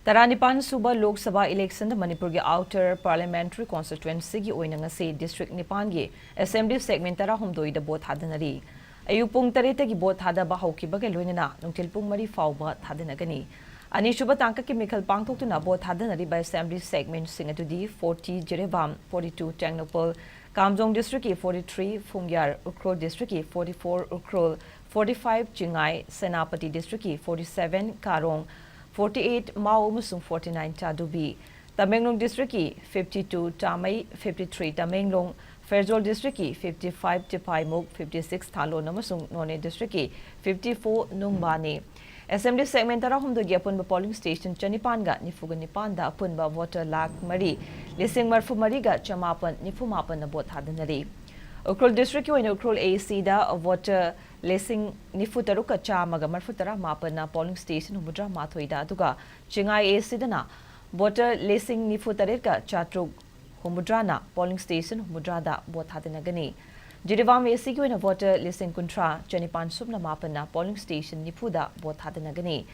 Taranipan suba Lok Sabha election the Manipur Outer Parliamentary Constituency gi oinangase District Nipan gi Assembly segment tara humdoi da bot thadanari. Ayupung tareta gi bot thada ba hauki ba loinana nungtil pung mari fauba thadanagani. Anisuba tangkak ki mikhal pangthok tu na bot thadanari by Assembly segment singatudi 40 Jerevam 42 Tangnopal Kamjong District ki 43 Fungyar Ukrol District ki 44 Ukrol 45 Chingai Senapati District ki 47 Karong 48 Mao Musung 49 Chadubi, Tamenglong District ki 52 Tamai 53 Tamenglong, Ferzol District ki 55 Tipai Muk 56 Thalo Namasung None District ki 54 Nungbani. Assembly segment tara humdo gyapun ba polling station Chanipanga nifuga nipanda apun ba voter lakh mari lising marfu mari ga chamapan nifumapan na bot hadanari. Ukrol District ki Ukrol AC da voter lising nifutaruka chamaga marfutara mapan na polling station humudra mathoida aduga Chingai AC da na voter lising nifutarika chatrug humudra na polling station humudra da bot hadanagani. Jirivam AC ki voter lising kuntra Chanipan subna mapan na polling station nifuda bot hadanagani.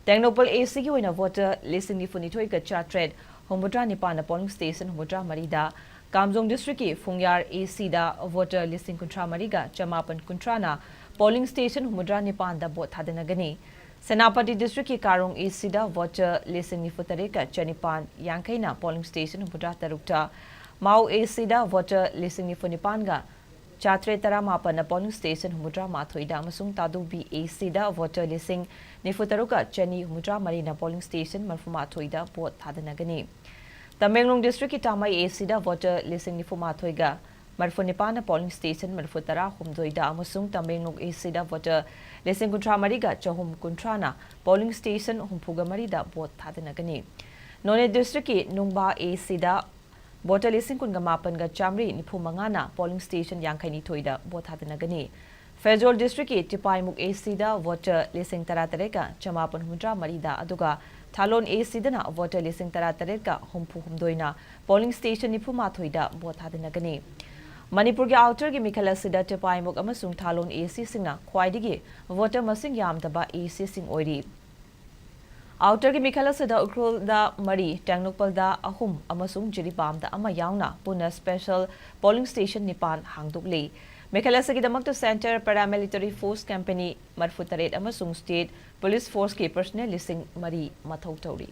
Tangnopal AC ki voter lising nifunitoy ka chatred humudra nipan na polling station humudra marida. Kamjong District ki Fungyar AC da voter listing kuntra mariga chamapan kuntra na polling station humudra nipan da bot hadanagani. Senapati District ki Karong AC da voter listing nifutareka chanipan yankai na polling station humudra tarukta. Mao AC da voter listing nifunipan ga chatre tara mapan na polling station humudra mathoida amasung tadu B AC da voter listing nifutaruka chani humudra marina polling station marfu mathoida bot hadanagani. Tamenglong District ki Tamai AC da voter listing nifumathoiga Marfunipan na polling station marfutara humdoida amasung Tamenglong AC da voter listing kuntra mariga chahum kuntra na polling station humpuga marida bot thadanagani. None District ki Nungba AC da voter listing kunga mapan ga chamri nifumanga na polling station yangkai ni thoida bot thadanagani. Federal District ki Tipai Muk AC da voter listing taratareka chamapan humudra marida aduga Talon AC dana voter listing taratareka humpu humdoina polling station nifumathoida bot hadanagani. Manipur ki outer ki mikhal sida Tipai Muk amasung Talon AC singna khwaidigi voter masing yamdaba AC sing oiri. Outer ki mikhal sida Ukrol da Mari Tangnopal da ahum amasung Jiribam da ama yauna puna special polling station nipan hangdukli. Mikhal Sagidamak to Center Paramilitary Force Company Marfutaret amasung State Police Force ki personnel lising Mari Mathau Tauri.